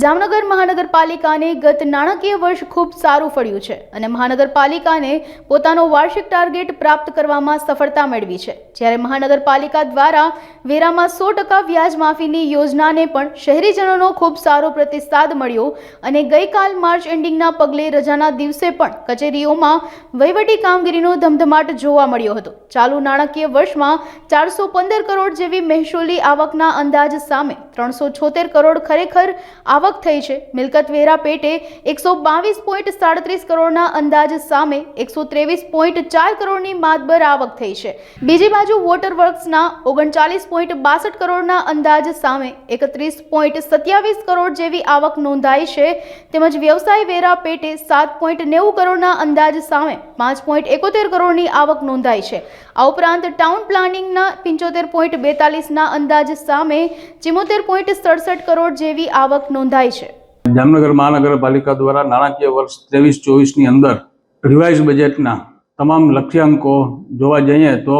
જામનગર મહાનગરપાલિકાને ગત નાણાકીય વર્ષ ખૂબ સારું ફળ્યું છે અને મહાનગરપાલિકાને પોતાનો વાર્ષિક ટાર્ગેટ પ્રાપ્ત કરવામાં સફળતા મેળવી છે। જ્યારે મહાનગરપાલિકા દ્વારા વેરામાં 100% વ્યાજ માફીની યોજનાને પણ શહેરીજનોનો ખૂબ સારો પ્રતિસાદ મળ્યો અને ગઈકાલ માર્ચ એન્ડિંગના પગલે રજાના દિવસે પણ કચેરીઓમાં વહીવટી કામગીરીનો ધમધમાટ જોવા મળ્યો હતો। ચાલુ નાણાકીય વર્ષમાં 415 કરોડ જેવી મહેસૂલી આવકના અંદાજ સામે 376 કરોડ ખરેખર आवक थई छे। मिलकत वेरा पेटे 122.37 करोड़ना अंदाज सामे 123.4 करोड़नी मातबर आवक थई छे। बीजी बाजु वोटर वर्क्सना 39.62 करोड़ना अंदाज सामे 31.27 करोड़ जेवी आवक नोंधाई छे। तेमज व्यवसाय वेरा पेटे 7.90 करोड़ना अंदाज सामे 5.71 करोड़नी आवक नोंधाई छे। आ उपरांत टाउन प्लानिंगना 75.42 ना अंदाज सामे 74.67 करोड़ जेवी आवक नोंधाई है। जामनगर महानगरपालिका द्वारा नाણાકીય વર્ષ 23-24 ની અંદર રિવાઇઝ બજેટના તમામ લક્ષ્યાંકો જોવા જઈએ તો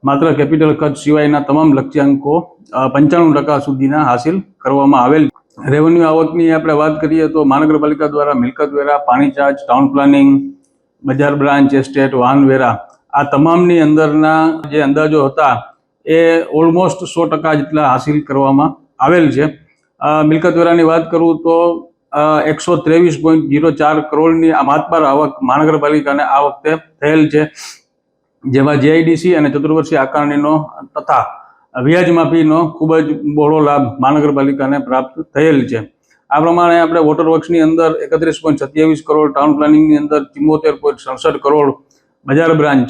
માત્ર કેપિટલ ખર્ચ સિવાયના તમામ લક્ષ્યાંકો 95% સુધીના હાસિલ કરવામાં આવેલ। રેવન્યુ આવકની આપણે વાત કરીએ તો મહાનગરપાલિકા દ્વારા મિલકત વેરા, પાણી ચાર્જ, ટાઉન પ્લાનિંગ, બજાર બ્રાન્ચ એસ્ટેટ, વાહન વેરા આ તમામની અંદરના જે અંદાજો હતા એ ઓલમોસ્ટ 100% જેટલા હાસિલ કરવામાં આવેલ છે। મિલકત વેરાની વાત કરું તો 123.04 કરોડની માતબર આવક મહાનગરપાલિકાને આ વખતે થયેલ છે, જેમાં જીઆઈડીસી અને ચતુર્વર્ષીય આકારણીનો તથા વ્યાજ માફીનો ખૂબ જ બહોળો લાભ મહાનગરપાલિકાને પ્રાપ્ત થયેલ છે। આ પ્રમાણે આપણે વોટર વર્ક્સની અંદર 31.27 કરોડ, ટાઉન પ્લાનિંગની અંદર 74.67 કરોડ, બજાર બ્રાન્ચ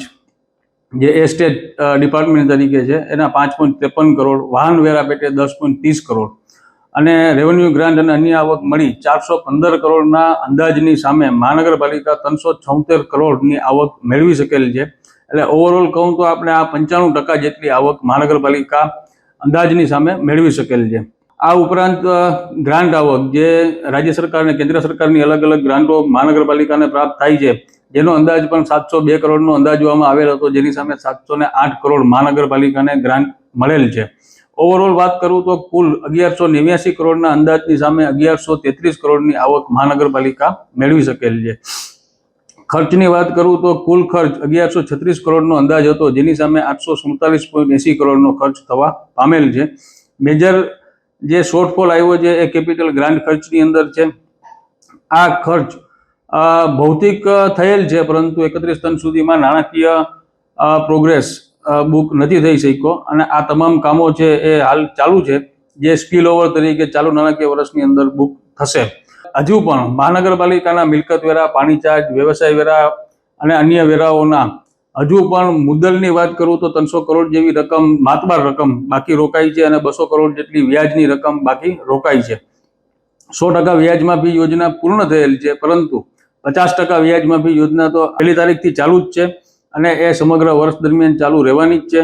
જે એસ્ટેટ ડિપાર્ટમેન્ટ તરીકે છે એના 5.53 કરોડ, વાહન વેરા પેટે 10.30 કરોડ અને રેવન્યુ ગ્રાન્ટ અને અન્ય આવક મળી 415 કરોડના અંદાજની સામે મહાનગરપાલિકા 376 કરોડની આવક મેળવી શકેલ છે। એટલે ઓવરઓલ કહું તો આપણે આ 95% જેટલી આવક મહાનગરપાલિકા અંદાજની સામે મેળવી શકેલ છે। આ ઉપરાંત ગ્રાન્ટ આવક જે રાજ્ય સરકાર અને કેન્દ્ર સરકારની અલગ અલગ ગ્રાન્ટો મહાનગરપાલિકાને પ્રાપ્ત થાય છે, જેનો અંદાજ પણ 702 કરોડનો અંદાજવામાં આવેલ હતો, જેની સામે 708 કરોડ મહાનગરપાલિકાને ગ્રાન્ટ મળેલ છે। ઓવરઓલ વાત કરું તો કુલ 1189 કરોડના અંદાજની સામે 1133 કરોડની આવક મહાનગરપાલિકા મેળવી શકેલ છે। ખર્ચની વાત કરું તો કુલ ખર્ચ 1136 કરોડનો અંદાજ હતો, જેની સામે 847.80 કરોડનો ખર્ચ થવા પામેલ છે। મેજર જે શોર્ટફોલ આવ્યો છે એ કેપિટલ ગ્રાન્ટ ખર્ચની અંદર છે। આ ખર્ચ ભૌતિક થયેલ છે, પરંતુ 31 સુધીમાં નાણાકીય પ્રોગ્રેસ બુક નથી થઈ શક્યો અને આ તમામ કામો છે એ હાલ ચાલુ છે, જે સ્પીલ ઓવર તરીકે ચાલુ નાણાકીય વર્ષની અંદર બુક થશે। હજુ પણ મહાનગરપાલિકાના મિલકત વેરા, પાણી ચાર્જ, વ્યવસાય વેરા અને અન્ય વેરાઓના હજુ પણ મુદ્દલની વાત કરું તો 300 કરોડ જેવી રકમ માતબાર રકમ બાકી રોકાઈ છે અને 200 કરોડ જેટલી વ્યાજની રકમ બાકી રોકાઈ છે। 100% વ્યાજ માફી યોજના પૂર્ણ થયેલ છે, પરંતુ 50% વ્યાજ માફી યોજના તો 1 તારીખથી ચાલુ જ છે અને એ સમગ્ર વર્ષ દરમિયાન ચાલુ રહેવાની જ છે।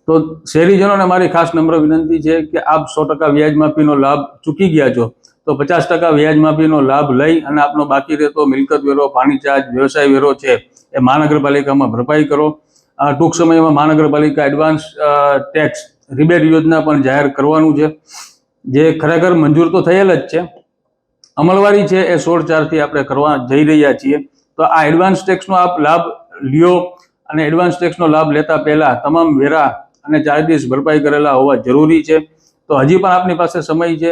તો શહેરીજનોને મારી ખાસ નમ્ર વિનંતી છે કે આપ 100% વ્યાજ માફીનો લાભ ચૂકી ગયા છો તો 50% વ્યાજ માફીનો લાભ લઈ અને આપનો બાકી રહેતો મિલકત વેરો, પાણી ચાર્જ, વ્યવસાય વેરો છે એ મહાનગરપાલિકામાં ભરપાઈ કરો। ટૂંક સમયમાં મહાનગરપાલિકા એડવાન્સ ટેક્સ રિબેટ યોજના પણ જાહેર કરવાનું છે, જે ખરેખર મંજૂર તો થયેલ જ છે, અમલવારી છે એ 16/4થી આપણે કરવા જઈ રહ્યા છીએ। તો આ એડવાન્સ ટેક્સનો આપ લાભ લ્યો અને એડવાન્સ ટેક્સનો લાભ લેતા પહેલા તમામ વેરા અને ચાર્જીસ ભરપાઈ કરેલા હોવા જરૂરી છે। તો હજી પણ આપની પાસે સમય છે,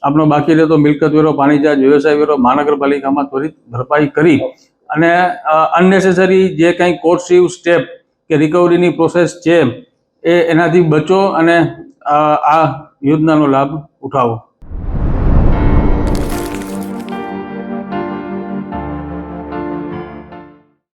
આપનો બાકી રહેતો મિલકત વેરો, પાણી ચાર્જ, વ્યવસાય વેરો મહાનગરપાલિકામાં ત્વરિત ભરપાઈ કરી અને અનનેસેસરી જે કંઈ કોર્ટસિવ સ્ટેપ કે રિકવરીની પ્રોસેસ છે એનાથી બચો અને આ યોજનાનો લાભ ઉઠાવો।